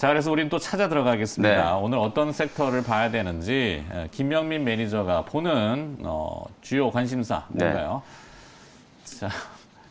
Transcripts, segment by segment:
자, 그래서 우린 또 찾아 들어가겠습니다. 네. 오늘 어떤 섹터를 봐야 되는지 김명민 매니저가 보는 주요 관심사 뭔가요? 자,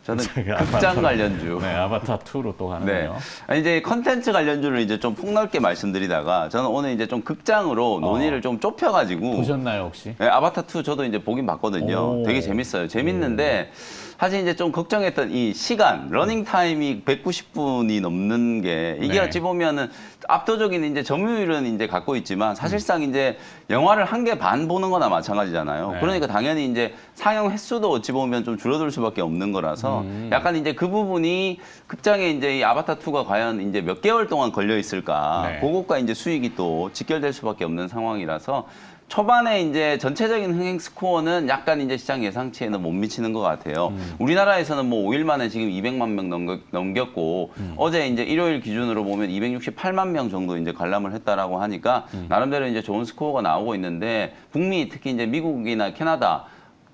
저는 제가 극장 관련주. 네, 아바타 2로 또 네. 가는군요. 아니, 이제 컨텐츠 관련주를 이제 좀 폭넓게 말씀드리다가 저는 오늘 이제 좀 극장으로 논의를 좀 좁혀가지고. 보셨나요 혹시? 네, 아바타 2 저도 이제 보긴 봤거든요. 오. 되게 재밌어요. 재밌는데 사실 이제 좀 걱정했던 이 시간, 러닝 타임이 190분이 넘는 게 이게 네. 어찌 보면은 압도적인 이제 점유율은 이제 갖고 있지만 사실상 이제 영화를 한 개 반 보는 거나 마찬가지잖아요. 네. 그러니까 당연히 이제 상영 횟수도 어찌 보면 좀 줄어들 수밖에 없는 거라서 약간 이제 그 부분이 극장에 이제 이 아바타 2가 과연 이제 몇 개월 동안 걸려 있을까? 네. 그것과 이제 수익이 또 직결될 수밖에 없는 상황이라서 초반에 이제 전체적인 흥행 스코어는 약간 이제 시장 예상치에는 못 미치는 것 같아요. 우리나라에서는 뭐 5일 만에 지금 200만 명 넘겼고 어제 이제 일요일 기준으로 보면 268만 명 정도 이제 관람을 했다라고 하니까 나름대로 이제 좋은 스코어가 나오고 있는데 북미 특히 이제 미국이나 캐나다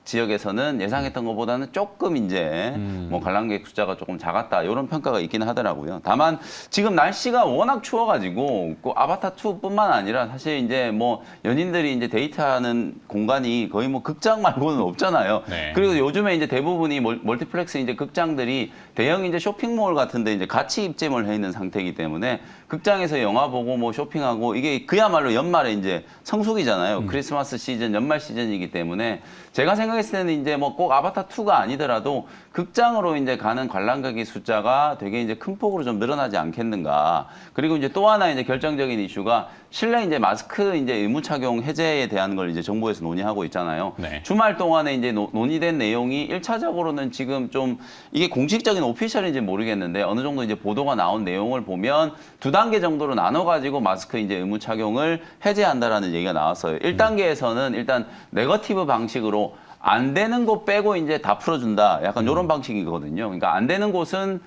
지역에서는 예상했던 것보다는 조금 이제 뭐 관람객 숫자가 조금 작았다 이런 평가가 있기는 하더라고요. 다만 지금 날씨가 워낙 추워가지고 그 아바타 2뿐만 아니라 사실 이제 뭐 연인들이 이제 데이트하는 공간이 거의 뭐 극장 말고는 없잖아요. 네. 그리고 요즘에 이제 대부분이 멀티플렉스 이제 극장들이 대형 이제 쇼핑몰 같은데 이제 같이 입점을 해 있는 상태이기 때문에 극장에서 영화 보고 뭐 쇼핑하고 이게 그야말로 연말에 이제 성수기잖아요. 크리스마스 시즌, 연말 시즌이기 때문에 제가 생각했을 때는 이제 뭐 꼭 아바타 2가 아니더라도 극장으로 이제 가는 관람객의 숫자가 되게 이제 큰 폭으로 좀 늘어나지 않겠는가. 그리고 이제 또 하나 이제 결정적인 이슈가 실내 이제 마스크 이제 의무 착용 해제에 대한 걸 이제 정부에서 논의하고 있잖아요. 네. 주말 동안에 이제 논의된 내용이 1차적으로는 지금 좀 이게 공식적인 오피셜인지 모르겠는데 어느 정도 이제 보도가 나온 내용을 보면 두 단계 정도로 나눠가지고 마스크 이제 의무 착용을 해제한다라는 얘기가 나왔어요. 1단계에서는 일단 네거티브 방식으로 안 되는 곳 빼고 이제 다 풀어준다. 약간 이런 방식이거든요. 그러니까 안 되는 곳은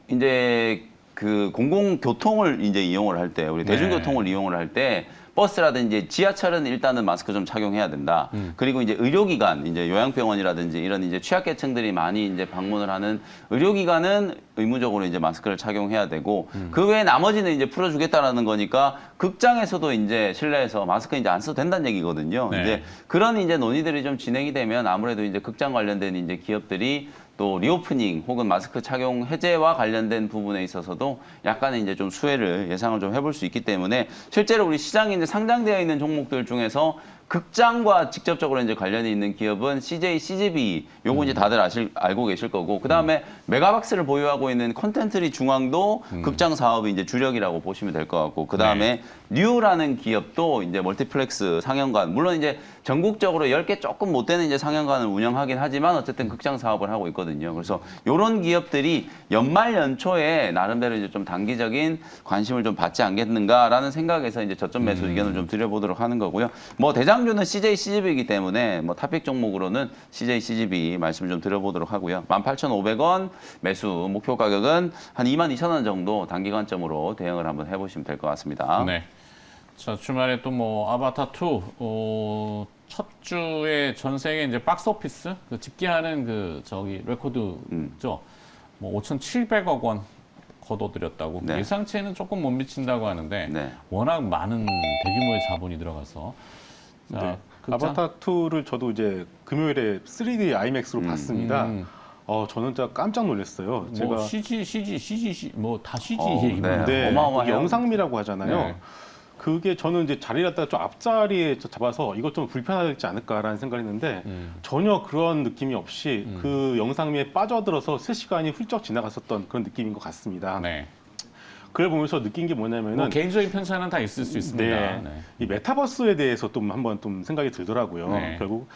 이제 그 공공교통을 이제 이용을 할 때, 우리 대중교통을 이용을 할 때 버스라든지 지하철은 일단은 마스크 좀 착용해야 된다. 그리고 이제 의료기관, 이제 요양병원이라든지 이런 이제 취약계층들이 많이 이제 방문을 하는 의료기관은 의무적으로 이제 마스크를 착용해야 되고 그 외에 나머지는 이제 풀어주겠다라는 거니까 극장에서도 이제 실내에서 마스크 이제 안 써도 된다는 얘기거든요. 네. 이제 그런 이제 논의들이 좀 진행이 되면 아무래도 이제 극장 관련된 이제 기업들이 또 리오프닝 혹은 마스크 착용 해제와 관련된 부분에 있어서도 약간의 이제 좀 수혜를 예상을 좀 해볼 수 있기 때문에 실제로 우리 시장에 이제 상장되어 있는 종목들 중에서 극장과 직접적으로 이제 관련이 있는 기업은 CJ, CGV 요거 이제 다들 알고 계실 거고 그 다음에 메가박스를 보유하고 있는 컨텐츠리 중앙도 극장 사업이 이제 주력이라고 보시면 될 것 같고 그 다음에 뉴라는 기업도 이제 멀티플렉스 상영관 물론 이제 전국적으로 10개 조금 못 되는 이제 상영관을 운영하긴 하지만 어쨌든 극장 사업을 하고 있거든요. 그래서 이런 기업들이 연말 연초에 나름대로 이제 좀 단기적인 관심을 좀 받지 않겠는가라는 생각에서 이제 저점 매수 의견을 좀 드려보도록 하는 거고요. 뭐 대장주는 CJ, CGV이기 때문에 뭐 탑픽 종목으로는 CJ, CGV 말씀 좀 드려보도록 하고요. 18,500원 매수 목표 가격은 한 22,000원 정도 단기관점으로 대응을 한번 해보시면 될 것 같습니다. 네. 자, 주말에 또 뭐 아바타 2 첫 주에 전 세계 이제 박스 오피스 그 집계하는 그 저기 레코드죠. 뭐 5,700억 원 거둬들였다고. 네. 예상치에는 조금 못 미친다고 하는데 네. 워낙 많은 대규모의 자본이 들어가서 자, 네. 극장? 아바타 2를 저도 이제 금요일에 3D IMAX로 봤습니다. 저는 진짜 깜짝 놀랐어요. 뭐 제가 CG 뭐 다 CG 네. 얘기만 네, 어마어마해요. 영상미라고 하잖아요. 네. 그게 저는 이제 자리를 갖다가 좀 앞자리에 잡아서 이것 좀 불편하지 않을까라는 생각을 했는데 전혀 그런 느낌이 없이 그 영상미에 빠져들어서 3시간이 훌쩍 지나갔었던 그런 느낌인 것 같습니다. 네. 그걸 보면서 느낀 게 뭐냐면은 뭐 개인적인 편차는 다 있을 수 있습니다. 네. 네. 이 메타버스에 대해서 좀 한번 좀 생각이 들더라고요. 네. 결국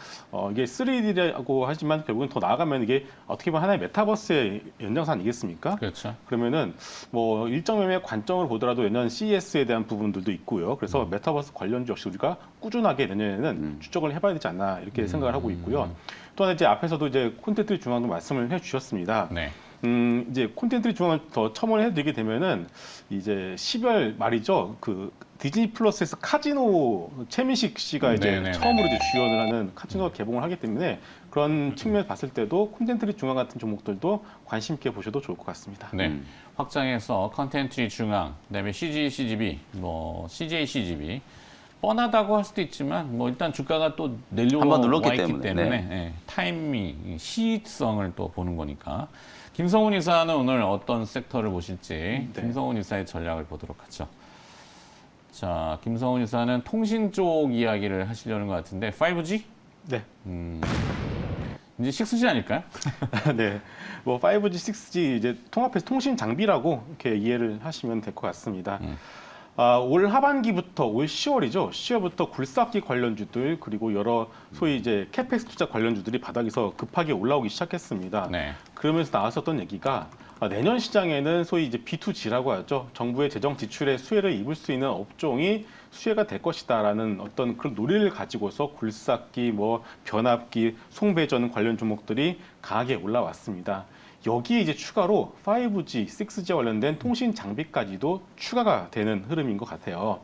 이게 3D라고 하지만 결국은 더 나아가면 이게 어떻게 보면 하나의 메타버스의 연장선 아니겠습니까? 그렇죠. 그러면은 뭐 일정의 관점을 보더라도 내년 CES에 대한 부분들도 있고요. 그래서 메타버스 관련주 역시 우리가 꾸준하게 내년에는 추적을 해봐야 되지 않나 이렇게 생각을 하고 있고요. 또 하나 이제 앞에서도 이제 콘텐츠 중앙도 말씀을 해주셨습니다. 네. 이제 콘텐츠 중앙을 더 첨언해드리게 되면은 이제 10월 말이죠. 그 디즈니 플러스에서 카지노 최민식 씨가 이제 네네네네. 처음으로 이제 주연을 하는 카지노 개봉을 하기 때문에 그런 측면에서 봤을 때도 콘텐츠 중앙 같은 종목들도 관심 있게 보셔도 좋을 것 같습니다. 네. 확장해서 컨텐츠 중앙, 그다음에 CG, CGV, CJ, CGV 뻔하다고 할 수도 있지만 일단 주가가 또 내려와 한번 눌렀기 있기 때문에 네. 타이밍, 시익성을 또 보는 거니까. 김성훈 이사는 오늘 어떤 섹터를 보실지 네. 김성훈 이사의 전략을 보도록 하죠. 자, 김성훈 이사는 통신 쪽 이야기를 하시려는 것 같은데 5G? 네. 이제 6G 아닐까요? 네. 5G, 6G 이제 통합해서 통신 장비라고 이렇게 이해를 하시면 될 것 같습니다. 올 하반기부터 올 10월이죠. 10월부터 굴삭기 관련주들 그리고 여러 소위 이제 캐펙스 투자 관련주들이 바닥에서 급하게 올라오기 시작했습니다. 네. 그러면서 나왔었던 얘기가 내년 시장에는 소위 이제 B2G라고 하죠. 정부의 재정 지출에 수혜를 입을 수 있는 업종이 수혜가 될 것이다라는 어떤 그런 논리를 가지고서 굴삭기, 변압기, 송배전 관련 종목들이 강하게 올라왔습니다. 여기에 이제 추가로 5G, 6G 관련된 통신 장비까지도 추가가 되는 흐름인 것 같아요.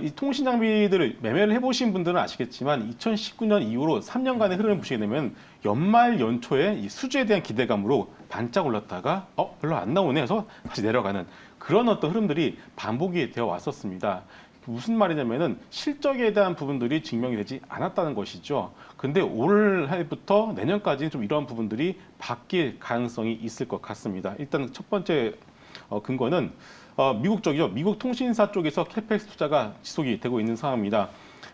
이 통신 장비들을 매매를 해보신 분들은 아시겠지만 2019년 이후로 3년간의 흐름을 보시게 되면 연말 연초에 이 수주에 대한 기대감으로 반짝 올랐다가 별로 안 나오네 해서 다시 내려가는 그런 어떤 흐름들이 반복이 되어 왔었습니다. 무슨 말이냐면은 실적에 대한 부분들이 증명이 되지 않았다는 것이죠. 근데 올해부터 내년까지는 좀 이러한 부분들이 바뀔 가능성이 있을 것 같습니다. 일단 첫 번째 근거는 미국 쪽이죠. 미국 통신사 쪽에서 캐펙스 투자가 지속이 되고 있는 상황입니다.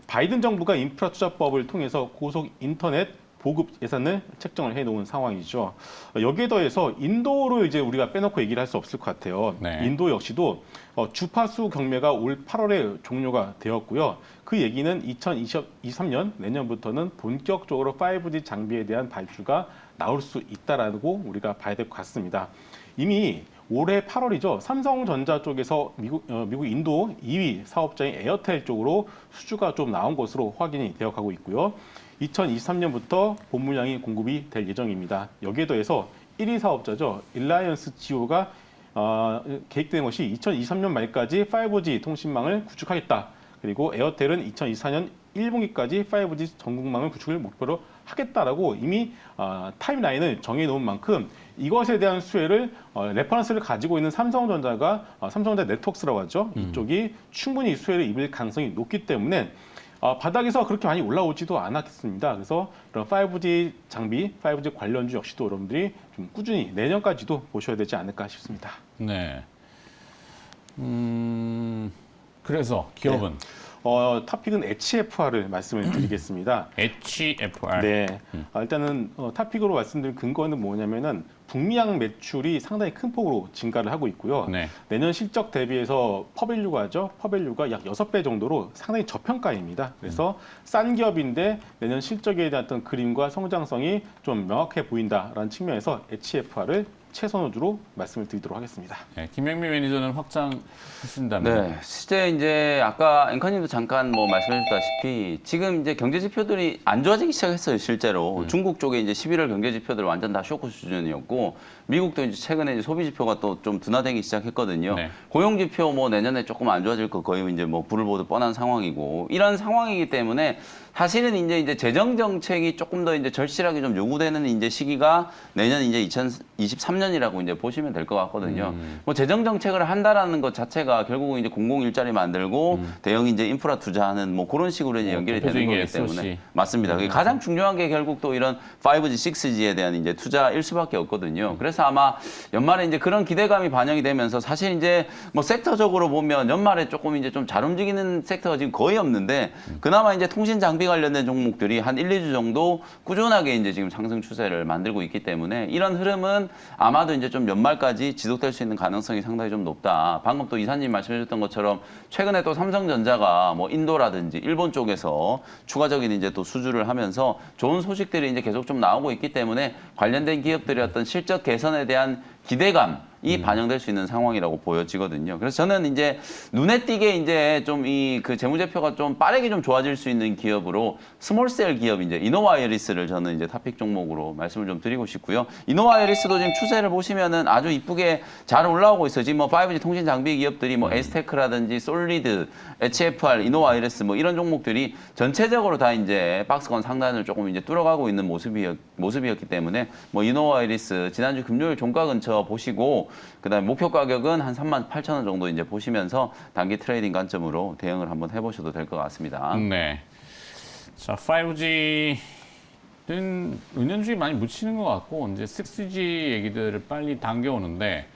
바이든 정부가 인프라 투자법을 통해서 고속 인터넷 보급 예산을 책정을 해놓은 상황이죠. 여기에 더해서 인도를 이제 우리가 빼놓고 얘기를 할 수 없을 것 같아요. 네. 인도 역시도 주파수 경매가 올 8월에 종료가 되었고요. 그 얘기는 2023년 내년부터는 본격적으로 5G 장비에 대한 발주가 나올 수 있다라고 우리가 봐야 될 것 같습니다. 이미 올해 8월이죠. 삼성전자 쪽에서 미국 인도 2위 사업자인 에어텔 쪽으로 수주가 좀 나온 것으로 확인이 되어 가고 있고요. 2023년부터 본물량이 공급이 될 예정입니다. 여기에 더해서 1위 사업자죠. 일라이언스 지오가 계획된 것이 2023년 말까지 5G 통신망을 구축하겠다. 그리고 에어텔은 2024년 1분기까지 5G 전국망을 구축을 목표로 하겠다라고 이미 타임라인을 정해놓은 만큼 이것에 대한 수혜를 레퍼런스를 가지고 있는 삼성전자가 삼성전자 네트워크스라고 하죠. 이쪽이 충분히 수혜를 입을 가능성이 높기 때문에 바닥에서 그렇게 많이 올라오지도 않았습니다. 그래서 이런 5G 장비, 5G 관련주 역시도 여러분들이 좀 꾸준히 내년까지도 보셔야 되지 않을까 싶습니다. 네. 그래서 기업은 탑픽은 HFR을 말씀을 드리겠습니다. HFR. 네. 일단은 탑픽으로 말씀드린 근거는 뭐냐면은 북미양 매출이 상당히 큰 폭으로 증가를 하고 있고요. 네. 내년 실적 대비해서 퍼밸류가 하죠. 퍼밸류가 약 6배 정도로 상당히 저평가입니다. 그래서 싼 기업인데 내년 실적에 대한 어떤 그림과 성장성이 좀 명확해 보인다라는 측면에서 HFR을 최선호주로 말씀을 드리도록 하겠습니다. 네, 김영미 매니저는 확장하신다면. 네, 실제 이제 아까 앵커님도 잠깐 말씀해주셨다시피 지금 이제 경제 지표들이 안 좋아지기 시작했어요, 실제로. 중국 쪽에 이제 11월 경제 지표들 완전 다 쇼크 수준이었고, 미국도 이제 최근에 이제 소비 지표가 또 좀 둔화되기 시작했거든요. 네. 고용 지표 내년에 조금 안 좋아질 거 거의 이제 불을 보듯 뻔한 상황이고, 이런 상황이기 때문에 사실은 이제 재정 정책이 조금 더 이제 절실하게 좀 요구되는 이제 시기가 내년 이제 2023년이라고 이제 보시면 될 것 같거든요. 재정 정책을 한다라는 것 자체가 결국은 이제 공공 일자리 만들고 대형 이제 인프라 투자하는 그런 식으로 이제 연결이 되는 대표적인 거기 게 SOC. 때문에 맞습니다. 그게 가장 중요한 게 결국 또 이런 5G, 6G에 대한 이제 투자일 수밖에 없거든요. 그래서 아마 연말에 이제 그런 기대감이 반영이 되면서 사실 이제 섹터적으로 보면 연말에 조금 이제 좀 잘 움직이는 섹터가 지금 거의 없는데 그나마 이제 통신 장비 관련된 종목들이 한 1, 2주 정도 꾸준하게 이제 지금 상승 추세를 만들고 있기 때문에 이런 흐름은 아마도 이제 좀 연말까지 지속될 수 있는 가능성이 상당히 좀 높다. 방금 또 이사님 말씀해 주셨던 것처럼 최근에 또 삼성전자가 인도라든지 일본 쪽에서 추가적인 이제 또 수주를 하면서 좋은 소식들이 이제 계속 좀 나오고 있기 때문에 관련된 기업들의 어떤 실적 개선에 대한 기대감 반영될 수 있는 상황이라고 보여지거든요. 그래서 저는 이제 눈에 띄게 이제 좀 이 그 재무제표가 좀 빠르게 좀 좋아질 수 있는 기업으로 스몰셀 기업 이제 이노와이어리스를 저는 이제 탑픽 종목으로 말씀을 좀 드리고 싶고요. 이노와이어리스도 지금 추세를 보시면은 아주 이쁘게 잘 올라오고 있어요. 지금 뭐 5G 통신 장비 기업들이 뭐 에스테크라든지 솔리드, HFR, 이노와이어리스 뭐 이런 종목들이 전체적으로 다 이제 박스권 상단을 조금 이제 뚫어가고 있는 모습이었기 때문에 뭐 이노와이어리스 지난주 금요일 종가 근처 보시고 그다음에 목표 가격은 한 38,000원 정도 이제 보시면서 단기 트레이딩 관점으로 대응을 한번 해보셔도 될 것 같습니다. 네. 자, 5G는 은연중에 많이 묻히는 것 같고 이제 6G 얘기들을 빨리 당겨오는데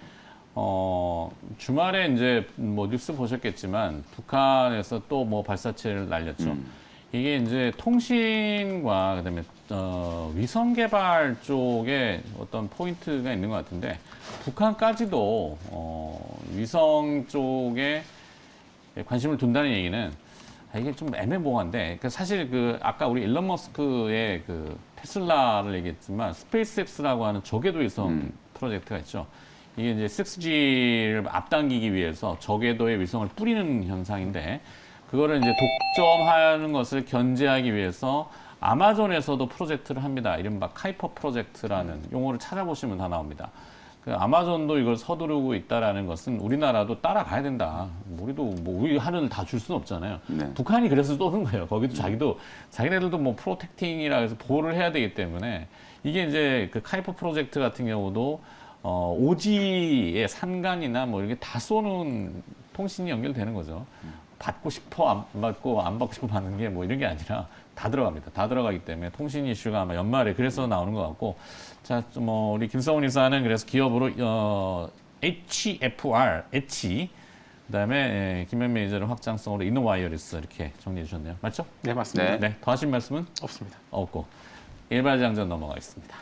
주말에 이제 뭐 뉴스 보셨겠지만 북한에서 또 뭐 발사체를 날렸죠. 이게 이제 통신과 그다음에 위성 개발 쪽에 어떤 포인트가 있는 것 같은데 북한까지도 위성 쪽에 관심을 둔다는 얘기는 이게 좀 애매모호한데 사실 그 아까 우리 일론 머스크의 그 테슬라를 얘기했지만 스페이스X라고 하는 저궤도 위성 프로젝트가 있죠. 이게 이제 6G를 앞당기기 위해서 저궤도에 위성을 뿌리는 현상인데 그거를 이제 독점하는 것을 견제하기 위해서 아마존에서도 프로젝트를 합니다. 이른바 카이퍼 프로젝트라는 용어를 찾아보시면 다 나옵니다. 그 아마존도 이걸 서두르고 있다라는 것은 우리나라도 따라가야 된다. 우리도 뭐 우리 하늘을 다 줄 수는 없잖아요. 네. 북한이 그래서 쏘는 거예요. 거기도 자기네들도 뭐 프로텍팅이라 해서 보호를 해야 되기 때문에 이게 이제 그 카이퍼 프로젝트 같은 경우도 오지의 산간이나 뭐 이렇게 다 쏘는 통신이 연결되는 거죠. 받고 싶어 안 받고 안 받고 싶어 받는 게 뭐 이런 게 아니라 다 들어갑니다. 다 들어가기 때문에 통신 이슈가 아마 연말에 그래서 나오는 것 같고 자, 뭐 우리 김성훈 이사는 그래서 기업으로 HFR, 그다음에 김현 매니저는 확장성으로 이노와이어리스 이렇게 정리해 주셨네요. 맞죠? 네, 맞습니다. 네. 네. 더 하신 말씀은 없습니다. 없고 일발장전 넘어가겠습니다.